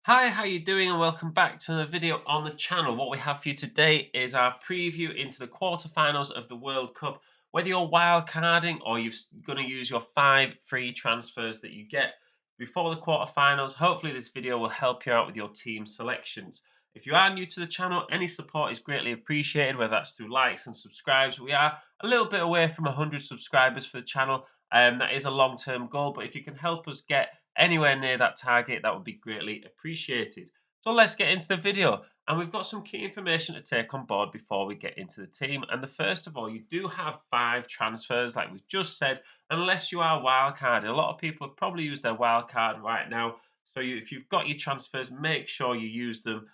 Hi, how you doing? And welcome back to another video on the channel. What we have for you today is our preview into the quarterfinals of the World Cup. Whether you're wildcarding or you're going to use your 5 free transfers that you get before the quarterfinals, hopefully this video will help you out with your team selections. If you are new to the channel, any support is greatly appreciated, whether that's through likes and subscribes. We are a little bit away from 100 subscribers for the channel. That is a long-term goal, but if you can help us get anywhere near that target, that would be greatly appreciated. So let's get into the video. And we've got some key information to take on board before we get into the team. And the first of all, you do have 5 transfers, like we've just said, unless you are wildcarding. A lot of people have probably used their wildcard right now. So if you've got your transfers, make sure you use them.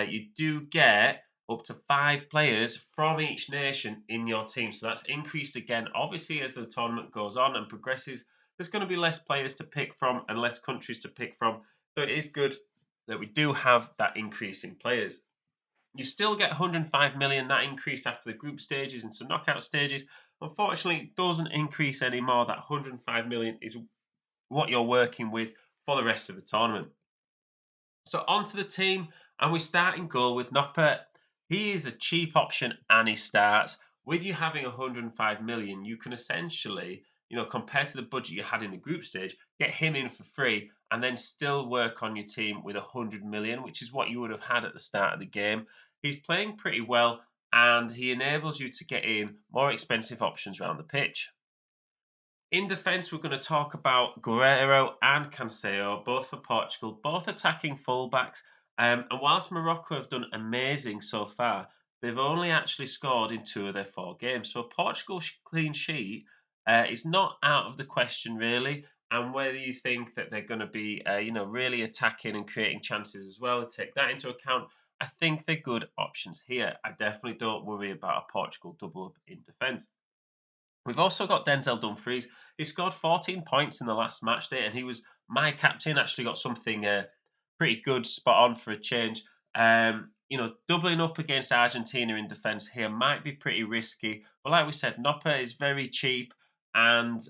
You do get up to 5 players from each nation in your team. So that's increased again, obviously, as the tournament goes on and progresses. There's going to be less players to pick from and less countries to pick from. So it is good that we do have that increase in players. You still get 105 million. That increased after the group stages into knockout stages. Unfortunately, it doesn't increase anymore. That 105 million is what you're working with for the rest of the tournament. So onto the team, and we start in goal with Noppert. He is a cheap option, and he starts. With you having 105 million, you can essentially, compared to the budget you had in the group stage, get him in for free, and then still work on your team with 100 million, which is what you would have had at the start of the game. He's playing pretty well, and he enables you to get in more expensive options around the pitch. In defence, we're going to talk about Guerreiro and Cancelo, both for Portugal, both attacking fullbacks. And whilst Morocco have done amazing so far, they've only actually scored in 2 of their 4 games. So a Portugal clean sheet is not out of the question, really. And whether you think that they're going to be, really attacking and creating chances as well, take that into account. I think they're good options here. I definitely don't worry about a Portugal double up in defence. We've also got Denzel Dumfries. He scored 14 points in the last match day, and he was my captain. Actually, got something pretty good, spot on for a change. Doubling up against Argentina in defence here might be pretty risky. But like we said, Nopper is very cheap, and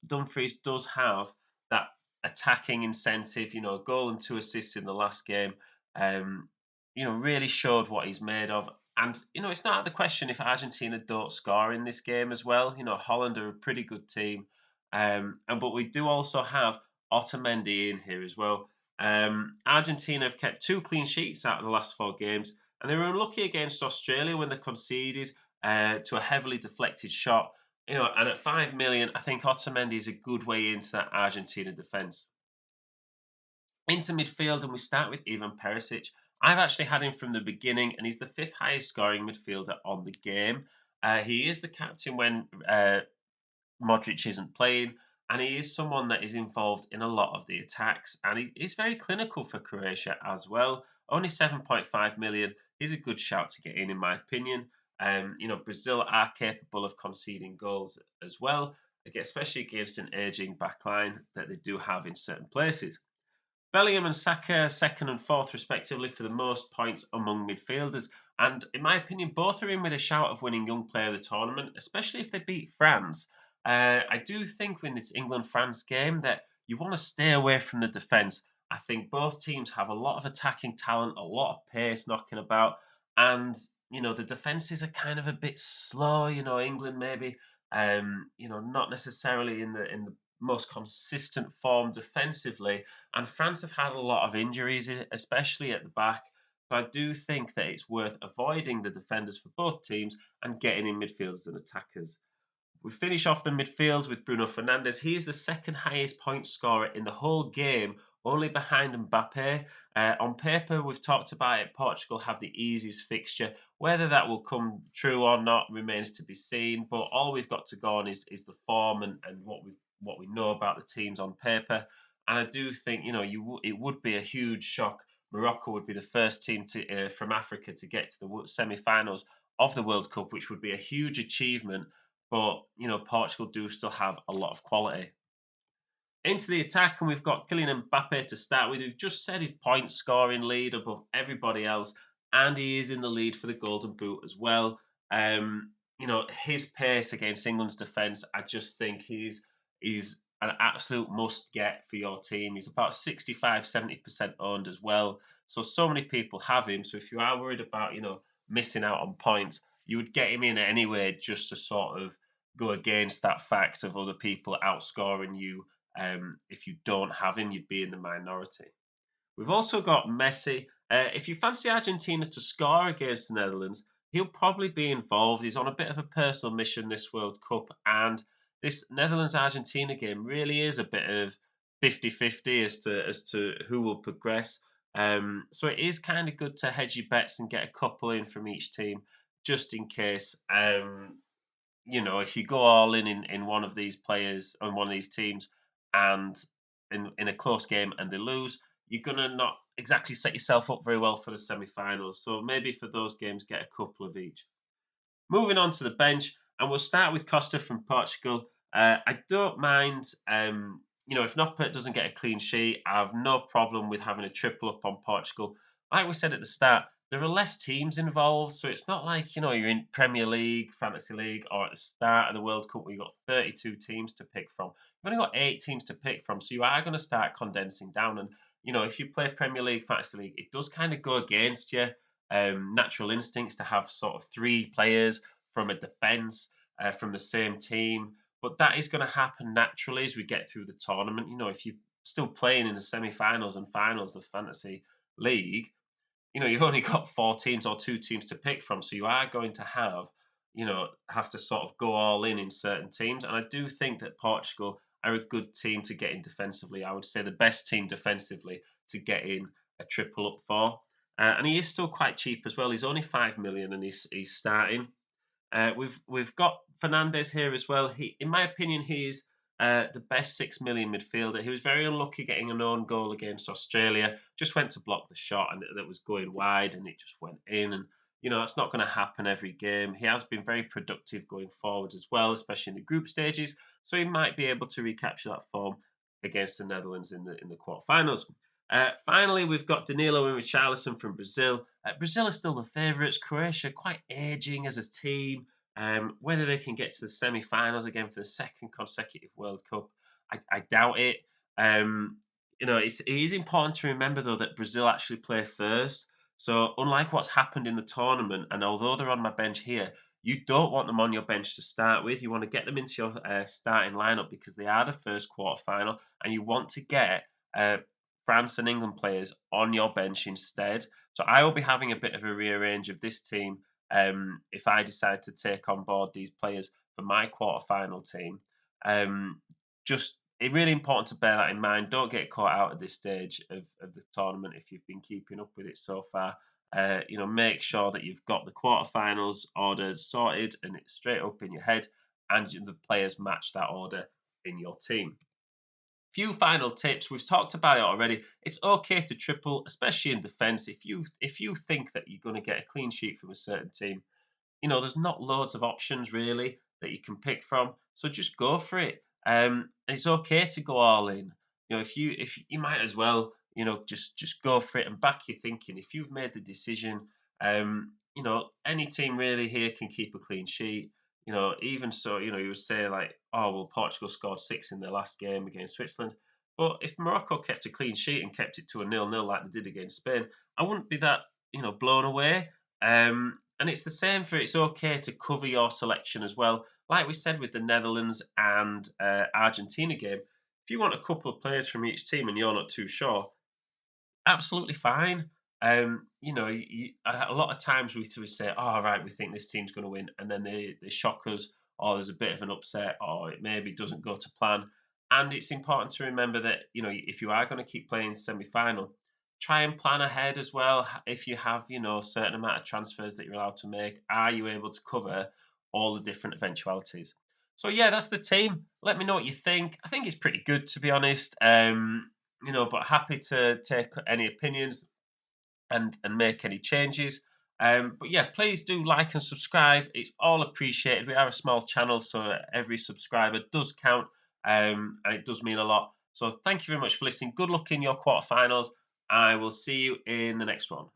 Dumfries does have that attacking incentive. A goal and 2 assists in the last game. Um, really showed what he's made of. And, it's not out of the question if Argentina don't score in this game as well. Holland are a pretty good team. But we do also have Otamendi in here as well. Argentina have kept 2 clean sheets out of the last 4 games, and they were unlucky against Australia when they conceded to a heavily deflected shot. And at 5 million, I think Otamendi is a good way into that Argentina defence. Into midfield, and we start with Ivan Perisic. I've actually had him from the beginning, and he's the 5th highest scoring midfielder on the game. He is the captain when Modric isn't playing, and he is someone that is involved in a lot of the attacks, and he's very clinical for Croatia as well. Only 7.5 million. He's a good shout to get in my opinion. Brazil are capable of conceding goals as well, especially against an aging backline that they do have in certain places. Bellingham and Saka second and fourth respectively for the most points among midfielders. And in my opinion, both are in with a shout of winning Young Player of the Tournament, especially if they beat France. I do think in this England-France game that you want to stay away from the defence. I think both teams have a lot of attacking talent, a lot of pace knocking about, and the defences are kind of a bit slow. England maybe, not necessarily in the most consistent form defensively, and France have had a lot of injuries, especially at the back. So I do think that it's worth avoiding the defenders for both teams and getting in midfielders and attackers. We finish off the midfield with Bruno Fernandes. He is the 2nd highest point scorer in the whole game, only behind Mbappe. On paper, we've talked about it. Portugal have the easiest fixture. Whether that will come true or not remains to be seen. But all we've got to go on is the form and what we know about the teams on paper. And I do think it would be a huge shock. Morocco would be the first team from Africa to get to the semi-finals of the World Cup, which would be a huge achievement. But, Portugal do still have a lot of quality. Into the attack, and we've got Kylian Mbappe to start with, who've just set his point scoring lead above everybody else, and he is in the lead for the Golden Boot as well. His pace against England's defence, I just think he's an absolute must get for your team. He's about 65-70% owned as well. So many people have him. So if you are worried about, missing out on points, you would get him in anyway just to sort of go against that fact of other people outscoring you. If you don't have him, you'd be in the minority. We've also got Messi. If you fancy Argentina to score against the Netherlands, he'll probably be involved. He's on a bit of a personal mission this World Cup, and this Netherlands Argentina game really is a bit of 50-50 as to who will progress. So it is kind of good to hedge your bets and get a couple in from each team just in case. If you go all in one of these players on one of these teams and in a close game and they lose, you're gonna not exactly set yourself up very well for the semi-finals. So maybe for those games, get a couple of each. Moving on to the bench, and we'll start with Costa from Portugal. I don't mind, if Noppert doesn't get a clean sheet, I have no problem with having a triple up on Portugal. Like we said at the start, there are less teams involved, so it's not like you're in Premier League, Fantasy League, or at the start of the World Cup where you've got 32 teams to pick from. You've only got 8 teams to pick from, so you are going to start condensing down. And if you play Premier League, Fantasy League, it does kind of go against you natural instincts to have sort of 3 players from a defence from the same team. But that is going to happen naturally as we get through the tournament. If you're still playing in the semi-finals and finals of Fantasy League, you've only got 4 teams or 2 teams to pick from, so you are going to have to sort of go all in certain teams. And I do think that Portugal are a good team to get in defensively. I would say the best team defensively to get in a triple up for. And he is still quite cheap as well. He's only 5 million, and he's starting. We've got Fernandez here as well. In my opinion, he's the best 6 million midfielder. He was very unlucky getting an own goal against Australia. Just went to block the shot, and that was going wide, and it just went in. And that's not going to happen every game. He has been very productive going forwards as well, especially in the group stages. So he might be able to recapture that form against the Netherlands in the quarterfinals. Finally, we've got Danilo and Richarlison from Brazil. Brazil are still the favourites. Croatia quite aging as a team. Whether they can get to the semi-finals again for the second consecutive World Cup, I doubt it. It is important to remember though that Brazil actually play first. So unlike what's happened in the tournament, and although they're on my bench here, you don't want them on your bench to start with. You want to get them into your starting lineup because they are the first quarter-final, and you want to get uh, France and England players on your bench instead. So I will be having a bit of a rearrange of this team if I decide to take on board these players for my quarter-final team. Just it's really important to bear that in mind. Don't get caught out at this stage of the tournament if you've been keeping up with it so far. Make sure that you've got the quarterfinals ordered, sorted, and it's straight up in your head, and the players match that order in your team. Few final tips. We've talked about it already. It's okay to triple, especially in defence. If you think that you're going to get a clean sheet from a certain team, there's not loads of options really that you can pick from. So just go for it. And it's okay to go all in. If you might as well, just go for it and back your thinking. If you've made the decision, any team really here can keep a clean sheet. Even so, you would say like, oh well, Portugal scored 6 in their last game against Switzerland. But if Morocco kept a clean sheet and kept it to a 0-0 like they did against Spain, I wouldn't be that blown away. And it's the same for it's okay to cover your selection as well. Like we said with the Netherlands and Argentina game, if you want a couple of players from each team and you're not too sure, absolutely fine. A lot of times we say, "Oh, right, we think this team's going to win," and then they shock us, or there's a bit of an upset, or it maybe doesn't go to plan. And it's important to remember that if you are going to keep playing semi-final, try and plan ahead as well. If you have a certain amount of transfers that you're allowed to make, are you able to cover all the different eventualities? So yeah, that's the team. Let me know what you think. I think it's pretty good to be honest. But happy to take any opinions and make any changes. But yeah, please do like and subscribe. It's all appreciated. We are a small channel, so every subscriber does count, and it does mean a lot. So thank you very much for listening. Good luck in your quarterfinals. I will see you in the next one.